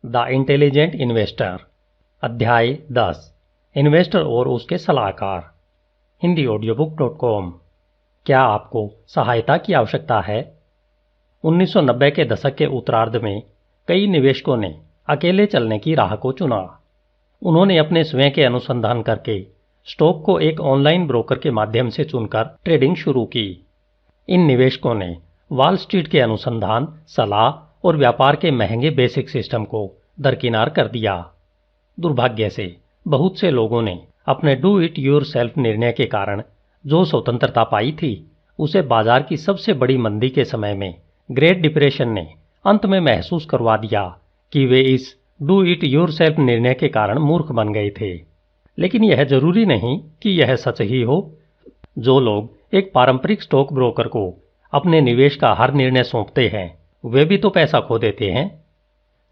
The intelligent investor. अध्याय 10। Investor और उसके सलाहकार। hindiaudiobook.com। क्या आपको सहायता की आवश्यकता है? 1990 के दशक के उत्तरार्ध में कई निवेशकों ने अकेले चलने की राह को चुना। उन्होंने अपने स्वयं के अनुसंधान करके स्टॉक को एक ऑनलाइन ब्रोकर के माध्यम से चुनकर ट्रेडिंग शुरू की। इन निवेशकों ने वॉल स्ट्रीट के अनुसंधान, सलाह और व्यापार के महंगे बेसिक सिस्टम को दरकिनार कर दिया। दुर्भाग्य से बहुत से लोगों ने अपने डू इट योर सेल्फ निर्णय के कारण जो स्वतंत्रता पाई थी, उसे बाजार की सबसे बड़ी मंदी के समय में ग्रेट डिप्रेशन ने अंत में महसूस करवा दिया कि वे इस डू इट योर सेल्फ निर्णय के कारण मूर्ख बन गए थे। लेकिन यह जरूरी नहीं कि यह सच ही हो। जो लोग एक पारंपरिक स्टॉक ब्रोकर को अपने निवेश का हर निर्णय सौंपते हैं, वे भी तो पैसा खो देते हैं।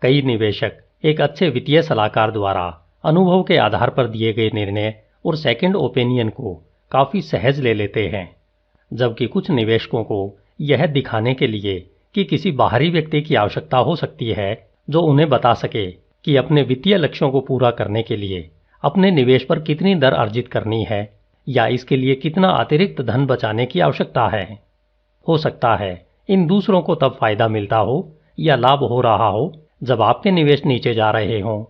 कई निवेशक एक अच्छे वित्तीय सलाहकार द्वारा अनुभव के आधार पर दिए गए निर्णय और सेकंड ओपिनियन को काफी सहज ले लेते हैं, जबकि कुछ निवेशकों को यह दिखाने के लिए कि किसी बाहरी व्यक्ति की आवश्यकता हो सकती है जो उन्हें बता सके कि अपने वित्तीय लक्ष्यों को पूरा करने के लिए अपने निवेश पर कितनी दर अर्जित करनी है या इसके लिए कितना अतिरिक्त धन बचाने की आवश्यकता है। हो सकता है इन दूसरों को तब फायदा मिलता हो या लाभ हो रहा हो जब आपके निवेश नीचे जा रहे हों।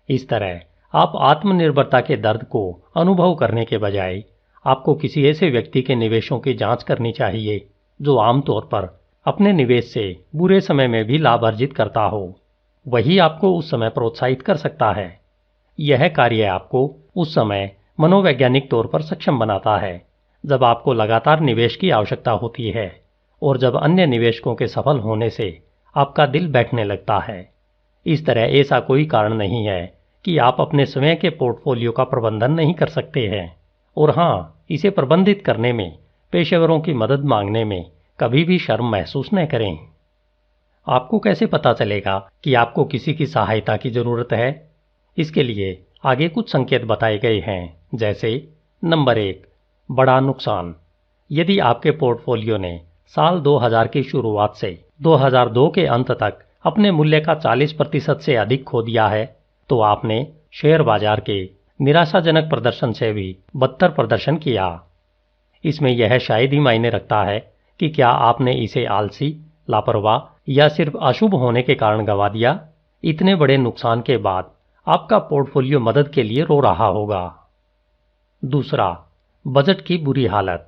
इस तरह आप आत्मनिर्भरता के दर्द को अनुभव करने के बजाय आपको किसी ऐसे व्यक्ति के निवेशों की जांच करनी चाहिए जो आमतौर पर अपने निवेश से बुरे समय में भी लाभ अर्जित करता हो। वही आपको उस समय प्रोत्साहित कर सकता है। यह कार्य आपको उस समय मनोवैज्ञानिक तौर पर सक्षम बनाता है जब आपको लगातार निवेश की आवश्यकता होती है और जब अन्य निवेशकों के सफल होने से आपका दिल बैठने लगता है। इस तरह ऐसा कोई कारण नहीं है कि आप अपने स्वयं के पोर्टफोलियो का प्रबंधन नहीं कर सकते हैं, और हाँ, इसे प्रबंधित करने में पेशेवरों की मदद मांगने में कभी भी शर्म महसूस न करें। आपको कैसे पता चलेगा कि आपको किसी की सहायता की जरूरत है? इसके लिए आगे कुछ संकेत बताए गए हैं, जैसे नंबर 1, बड़ा नुकसान। यदि आपके पोर्टफोलियो ने साल 2000 की शुरुआत से 2002 के अंत तक अपने मूल्य का 40% से अधिक खो दिया है, तो आपने शेयर बाजार के निराशाजनक प्रदर्शन से भी बदतर प्रदर्शन किया। इसमें यह शायद ही मायने रखता है कि क्या आपने इसे आलसी, लापरवाह या सिर्फ अशुभ होने के कारण गंवा दिया। इतने बड़े नुकसान के बाद आपका पोर्टफोलियो मदद के लिए रो रहा होगा। दूसरा, बजट की बुरी हालत।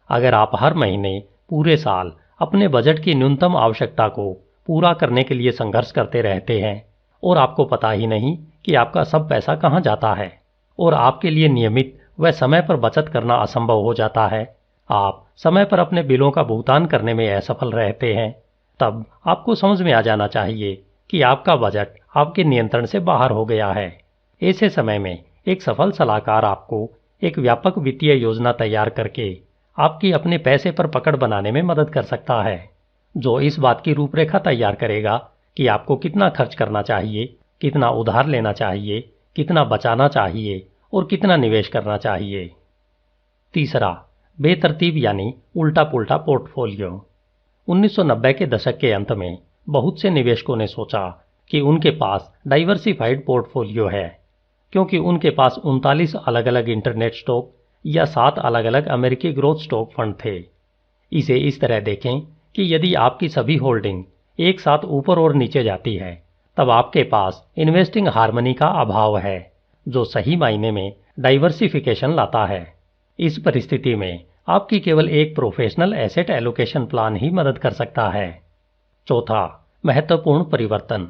अगर आप हर महीने पूरे साल अपने बजट की न्यूनतम आवश्यकता को पूरा करने के लिए संघर्ष करते रहते हैं और आपको पता ही नहीं कि आपका सब पैसा कहां जाता है और आपके लिए नियमित व समय पर बचत करना असंभव हो जाता है, आप समय पर अपने बिलों का भुगतान करने में असफल रहते हैं, तब आपको समझ में आ जाना चाहिए कि आपका बजट आपके नियंत्रण से बाहर हो गया है। ऐसे समय में एक सफल सलाहकार आपको एक व्यापक वित्तीय योजना तैयार करके आपकी अपने पैसे पर पकड़ बनाने में मदद कर सकता है, जो इस बात की रूपरेखा तैयार करेगा कि आपको कितना खर्च करना चाहिए, कितना उधार लेना चाहिए, कितना बचाना चाहिए और कितना निवेश करना चाहिए। तीसरा, बेतरतीब यानी उल्टा पुल्टा पोर्टफोलियो। 1990 के दशक के अंत में बहुत से निवेशकों ने सोचा कि उनके पास डाइवर्सिफाइड पोर्टफोलियो है, क्योंकि उनके पास 39 अलग अलग इंटरनेट स्टॉक या 7 अलग अलग अमेरिकी ग्रोथ स्टॉक फंड थे। इसे इस तरह देखें कि यदि आपकी सभी होल्डिंग एक साथ ऊपर और नीचे जाती है, तब आपके पास इन्वेस्टिंग हार्मनी का अभाव है, जो सही मायने में डाइवर्सिफिकेशन लाता है। इस परिस्थिति में आपकी केवल एक प्रोफेशनल एसेट एलोकेशन प्लान ही मदद कर सकता है। चौथा, महत्वपूर्ण परिवर्तन।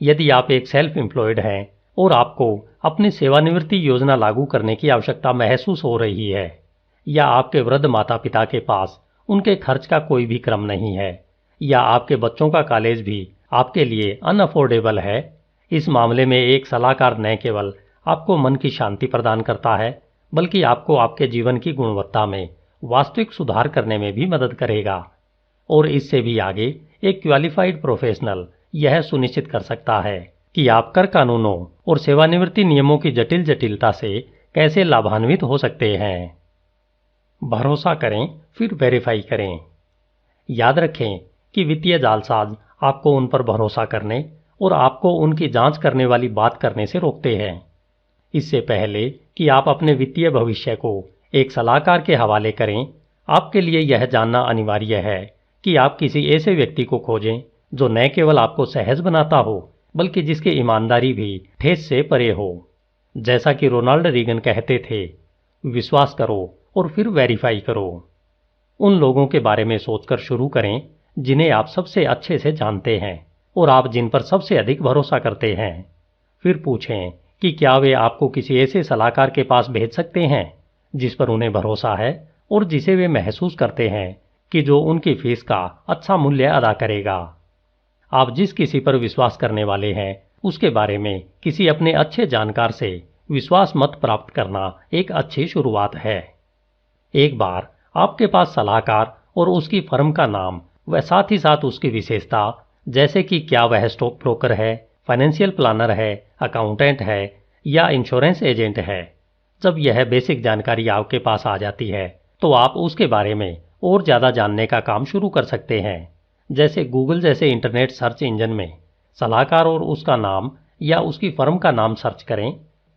यदि आप एक सेल्फ एम्प्लॉयड हैं और आपको अपनी सेवानिवृत्ति योजना लागू करने की आवश्यकता महसूस हो रही है, या आपके वृद्ध माता पिता के पास उनके खर्च का कोई भी क्रम नहीं है, या आपके बच्चों का कॉलेज भी आपके लिए अनअफोर्डेबल है, इस मामले में एक सलाहकार न केवल आपको मन की शांति प्रदान करता है, बल्कि आपको आपके जीवन की गुणवत्ता में वास्तविक सुधार करने में भी मदद करेगा। और इससे भी आगे, एक क्वालिफाइड प्रोफेशनल यह सुनिश्चित कर सकता है कि आप कर कानूनों और सेवानिवृत्ति नियमों की जटिल जटिलता से कैसे लाभान्वित हो सकते हैं। भरोसा करें, फिर वेरीफाई करें। याद रखें कि वित्तीय जालसाज आपको उन पर भरोसा करने और आपको उनकी जांच करने वाली बात करने से रोकते हैं। इससे पहले कि आप अपने वित्तीय भविष्य को एक सलाहकार के हवाले करें, आपके लिए यह जानना अनिवार्य है कि आप किसी ऐसे व्यक्ति को खोजें जो न केवल आपको सहज बनाता हो, बल्कि जिसकी ईमानदारी भी ठेस से परे हो। जैसा कि रोनाल्ड रीगन कहते थे, विश्वास करो और फिर वेरीफाई करो। उन लोगों के बारे में सोचकर शुरू करें जिन्हें आप सबसे अच्छे से जानते हैं और आप जिन पर सबसे अधिक भरोसा करते हैं। फिर पूछें कि क्या वे आपको किसी ऐसे सलाहकार के पास भेज सकते हैं जिस पर उन्हें भरोसा है और जिसे वे महसूस करते हैं कि जो उनकी फीस का अच्छा मूल्य अदा करेगा। आप जिस किसी पर विश्वास करने वाले हैं उसके बारे में किसी अपने अच्छे जानकार से विश्वास मत प्राप्त करना एक अच्छी शुरुआत है। एक बार आपके पास सलाहकार और उसकी फर्म का नाम व साथ ही साथ उसकी विशेषता, जैसे कि क्या वह स्टॉक ब्रोकर है, फाइनेंशियल प्लानर है, अकाउंटेंट है या इंश्योरेंस एजेंट है, जब यह बेसिक जानकारी आपके पास आ जाती है तो आप उसके बारे में और ज़्यादा जानने का काम शुरू कर सकते हैं। जैसे गूगल जैसे इंटरनेट सर्च इंजन में सलाहकार और उसका नाम या उसकी फर्म का नाम सर्च करें।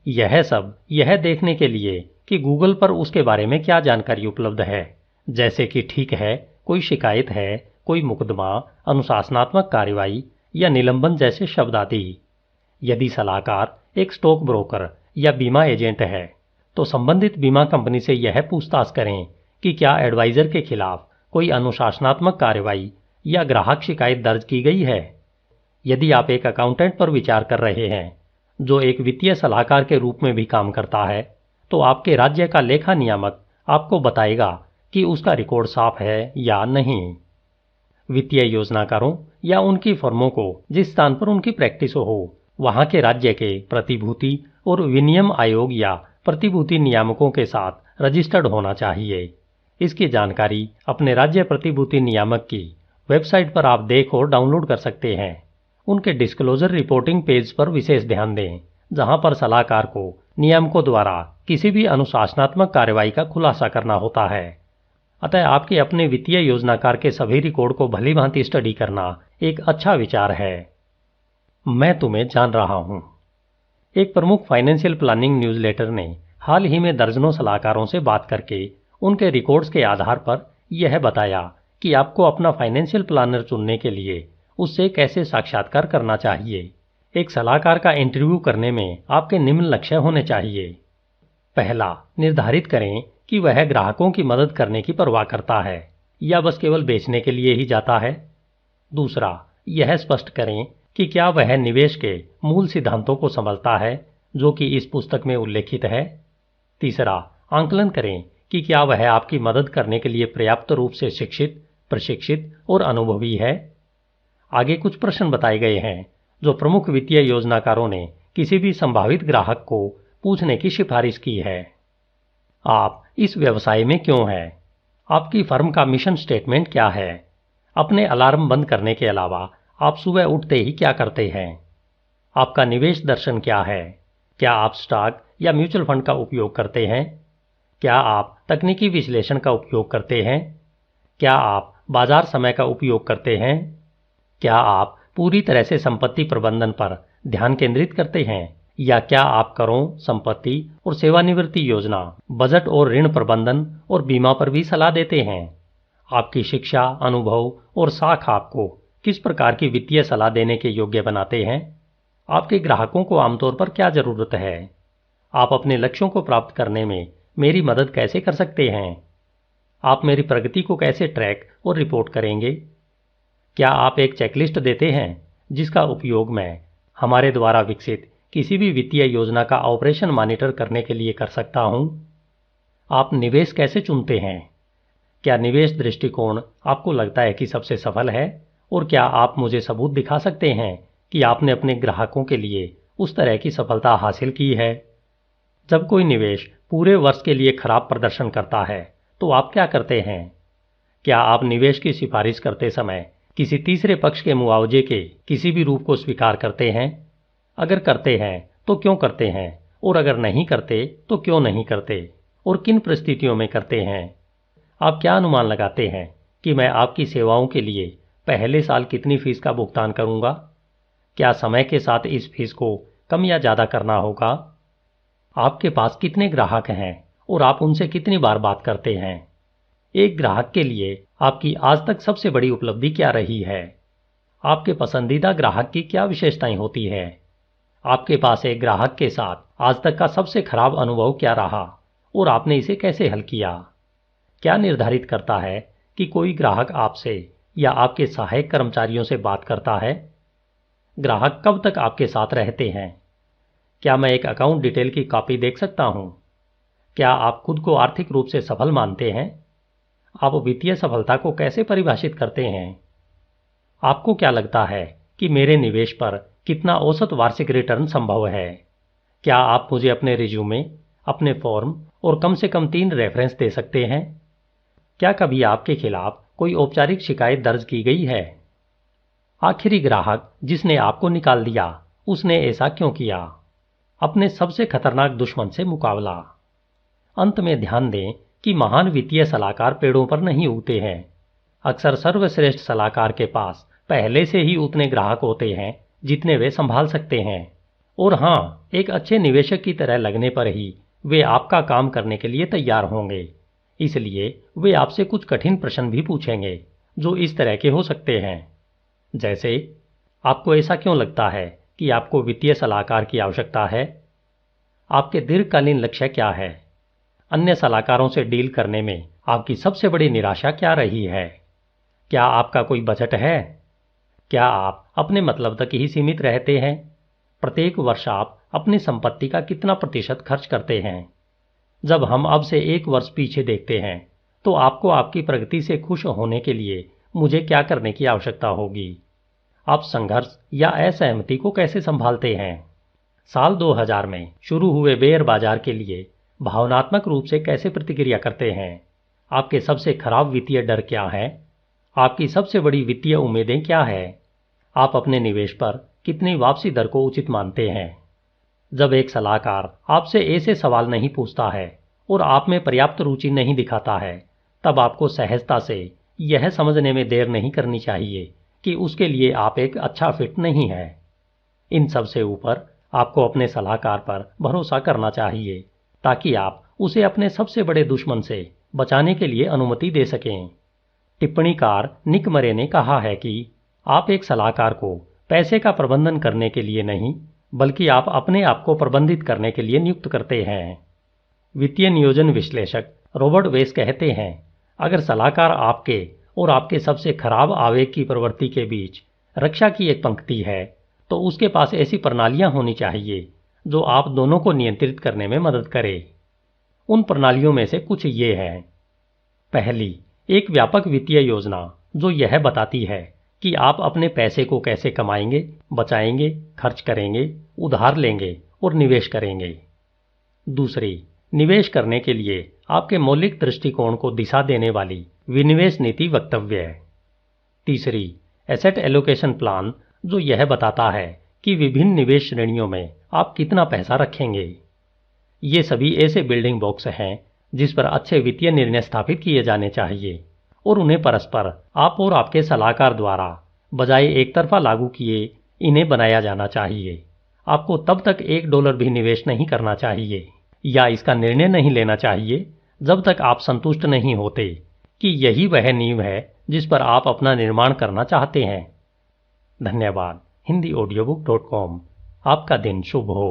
यह सब यह देखने के लिए कि गूगल पर उसके बारे में क्या जानकारी उपलब्ध है, जैसे कि ठीक है, कोई शिकायत है, कोई मुकदमा, अनुशासनात्मक कार्रवाई या निलंबन जैसे शब्द आदि। यदि सलाहकार एक स्टॉक ब्रोकर या बीमा एजेंट है तो संबंधित बीमा कंपनी से यह पूछताछ करें कि क्या एडवाइजर के खिलाफ कोई अनुशासनात्मक कार्रवाई या ग्राहक शिकायत दर्ज की गई है। यदि आप एक अकाउंटेंट पर विचार कर रहे हैं जो एक वित्तीय सलाहकार के रूप में भी काम करता है, तो आपके राज्य का लेखा नियामक आपको बताएगा कि उसका रिकॉर्ड साफ है या नहीं। वित्तीय योजनाकारों या उनकी फर्मों को जिस स्थान पर उनकी प्रैक्टिस हो, वहां के राज्य के प्रतिभूति और विनियम आयोग या प्रतिभूति नियामकों के साथ रजिस्टर्ड होना चाहिए। इसकी जानकारी अपने राज्य प्रतिभूति नियामक की वेबसाइट पर आप देख और डाउनलोड कर सकते हैं। उनके डिस्क्लोजर रिपोर्टिंग पेज पर विशेष ध्यान दें, जहां पर सलाहकार को नियामकों द्वारा किसी भी अनुशासनात्मक कार्रवाई का खुलासा करना होता है। अतः आपके अपने वित्तीय योजनाकार के सभी रिकॉर्ड को भली भांति स्टडी करना एक अच्छा विचार है। मैं तुम्हें जान रहा हूं। एक प्रमुख फाइनेंशियल प्लानिंग न्यूज़लेटर ने हाल ही में दर्जनों सलाहकारों से बात करके उनके रिकॉर्ड्स के आधार पर यह बताया कि आपको अपना फाइनेंशियल प्लानर चुनने के लिए उससे कैसे साक्षात्कार करना चाहिए। एक सलाहकार का इंटरव्यू करने में आपके निम्न लक्ष्य होने चाहिए। पहला, निर्धारित करें कि वह ग्राहकों की मदद करने की परवाह करता है या बस केवल बेचने के लिए ही जाता है। दूसरा, यह स्पष्ट करें कि क्या वह निवेश के मूल सिद्धांतों को समझता है जो कि इस पुस्तक में उल्लेखित है। तीसरा, आंकलन करें कि क्या वह आपकी मदद करने के लिए पर्याप्त रूप से शिक्षित, प्रशिक्षित और अनुभवी है। आगे कुछ प्रश्न बताए गए हैं जो प्रमुख वित्तीय योजनाकारों ने किसी भी संभावित ग्राहक को पूछने की सिफारिश की है। आप इस व्यवसाय में क्यों हैं? आपकी फर्म का मिशन स्टेटमेंट क्या है? अपने अलार्म बंद करने के अलावा आप सुबह उठते ही क्या करते हैं? आपका निवेश दर्शन क्या है? क्या आप स्टॉक या म्यूचुअल फंड का उपयोग करते हैं? क्या आप तकनीकी विश्लेषण का उपयोग करते हैं? क्या आप बाजार समय का उपयोग करते हैं? क्या आप पूरी तरह से संपत्ति प्रबंधन पर ध्यान केंद्रित करते हैं या क्या आप करों, संपत्ति और सेवानिवृत्ति योजना, बजट और ऋण प्रबंधन और बीमा पर भी सलाह देते हैं? आपकी शिक्षा, अनुभव और साख आपको किस प्रकार की वित्तीय सलाह देने के योग्य बनाते हैं? आपके ग्राहकों को आमतौर पर क्या जरूरत है? आप अपने लक्ष्यों को प्राप्त करने में मेरी मदद कैसे कर सकते हैं? आप मेरी प्रगति को कैसे ट्रैक और रिपोर्ट करेंगे? क्या आप एक चेकलिस्ट देते हैं जिसका उपयोग मैं हमारे द्वारा विकसित किसी भी वित्तीय योजना का ऑपरेशन मॉनिटर करने के लिए कर सकता हूं? आप निवेश कैसे चुनते हैं? क्या निवेश दृष्टिकोण आपको लगता है कि सबसे सफल है? और क्या आप मुझे सबूत दिखा सकते हैं कि आपने अपने ग्राहकों के लिए उस तरह की सफलता हासिल की है? जब कोई निवेश पूरे वर्ष के लिए खराब प्रदर्शन करता है तो आप क्या करते हैं? क्या आप निवेश की सिफारिश करते समय किसी तीसरे पक्ष के मुआवजे के किसी भी रूप को स्वीकार करते हैं? अगर करते हैं तो क्यों करते हैं, और अगर नहीं करते तो क्यों नहीं करते, और किन परिस्थितियों में करते हैं? आप क्या अनुमान लगाते हैं कि मैं आपकी सेवाओं के लिए पहले साल कितनी फीस का भुगतान करूंगा? क्या समय के साथ इस फीस को कम या ज़्यादा करना होगा? आपके पास कितने ग्राहक हैं और आप उनसे कितनी बार बात करते हैं? एक ग्राहक के लिए आपकी आज तक सबसे बड़ी उपलब्धि क्या रही है? आपके पसंदीदा ग्राहक की क्या विशेषताएं होती है? आपके पास एक ग्राहक के साथ आज तक का सबसे खराब अनुभव क्या रहा और आपने इसे कैसे हल किया? क्या निर्धारित करता है कि कोई ग्राहक आपसे या आपके सहायक कर्मचारियों से बात करता है? ग्राहक कब तक आपके साथ रहते हैं? क्या मैं एक अकाउंट डिटेल की कॉपी देख सकता हूं? क्या आप खुद को आर्थिक रूप से सफल मानते हैं? आप वित्तीय सफलता को कैसे परिभाषित करते हैं? आपको क्या लगता है कि मेरे निवेश पर कितना औसत वार्षिक रिटर्न संभव है? क्या आप मुझे अपने रिज्यूमे, अपने फॉर्म और कम से कम 3 रेफरेंस दे सकते हैं? क्या कभी आपके खिलाफ कोई औपचारिक शिकायत दर्ज की गई है? आखिरी ग्राहक जिसने आपको निकाल दिया, उसने ऐसा क्यों किया? अपने सबसे खतरनाक दुश्मन से मुकाबला। अंत में ध्यान दें कि महान वित्तीय सलाहकार पेड़ों पर नहीं उगते हैं। अक्सर सर्वश्रेष्ठ सलाहकार के पास पहले से ही उतने ग्राहक होते हैं जितने वे संभाल सकते हैं। और हाँ, एक अच्छे निवेशक की तरह लगने पर ही वे आपका काम करने के लिए तैयार होंगे। इसलिए वे आपसे कुछ कठिन प्रश्न भी पूछेंगे जो इस तरह के हो सकते हैं, जैसे आपको ऐसा क्यों लगता है कि आपको वित्तीय सलाहकार की आवश्यकता है? आपके दीर्घकालीन लक्ष्य क्या है? अन्य सलाहकारों से डील करने में आपकी सबसे बड़ी निराशा क्या रही है? क्या आपका कोई बजट है? क्या आप अपने मतलब तक ही सीमित रहते हैं? प्रत्येक वर्ष आप अपनी संपत्ति का कितना प्रतिशत खर्च करते हैं? जब हम अब से 1 वर्ष पीछे देखते हैं तो आपको आपकी प्रगति से खुश होने के लिए मुझे क्या करने की आवश्यकता होगी? आप संघर्ष या असहमति को कैसे संभालते हैं? साल 2000 में शुरू हुए बेयर बाजार के लिए भावनात्मक रूप से कैसे प्रतिक्रिया करते हैं? आपके सबसे खराब वित्तीय डर क्या है? आपकी सबसे बड़ी वित्तीय उम्मीदें क्या है? आप अपने निवेश पर कितनी वापसी दर को उचित मानते हैं? जब एक सलाहकार आपसे ऐसे सवाल नहीं पूछता है और आप में पर्याप्त रुचि नहीं दिखाता है, तब आपको सहजता से यह समझने में देर नहीं करनी चाहिए कि उसके लिए आप एक अच्छा फिट नहीं है। इन सब से ऊपर आपको अपने सलाहकार पर भरोसा करना चाहिए ताकि आप उसे अपने सबसे बड़े दुश्मन से बचाने के लिए अनुमति दे सकें। टिप्पणीकार निक मरे ने कहा है कि आप एक सलाहकार को पैसे का प्रबंधन करने के लिए नहीं, बल्कि आप अपने आप को प्रबंधित करने के लिए नियुक्त करते हैं। वित्तीय नियोजन विश्लेषक रॉबर्ट वेस कहते हैं, अगर सलाहकार आपके और आपके सबसे खराब आवेग की प्रवृत्ति के बीच रक्षा की एक पंक्ति है, तो उसके पास ऐसी प्रणालियां होनी चाहिए जो आप दोनों को नियंत्रित करने में मदद करे। उन प्रणालियों में से कुछ ये हैं। पहली, एक व्यापक वित्तीय योजना जो यह बताती है कि आप अपने पैसे को कैसे कमाएंगे, बचाएंगे, खर्च करेंगे, उधार लेंगे और निवेश करेंगे। दूसरी, निवेश करने के लिए आपके मौलिक दृष्टिकोण को दिशा देने वाली विनिवेश नीति वक्तव्य है। तीसरी, एसेट एलोकेशन प्लान जो यह बताता है कि विभिन्न निवेश श्रेणियों में आप कितना पैसा रखेंगे। ये सभी ऐसे बिल्डिंग ब्लॉक्स हैं जिस पर अच्छे वित्तीय निर्णय स्थापित किए जाने चाहिए और उन्हें परस्पर आप और आपके सलाहकार द्वारा बजाय एक तरफा लागू किए इन्हें बनाया जाना चाहिए। आपको तब तक $1 भी निवेश नहीं करना चाहिए या इसका निर्णय नहीं लेना चाहिए जब तक आप संतुष्ट नहीं होते कि यही वह नींव है जिस पर आप अपना निर्माण करना चाहते हैं। धन्यवाद। HindiAudiobook.com। आपका दिन शुभ हो।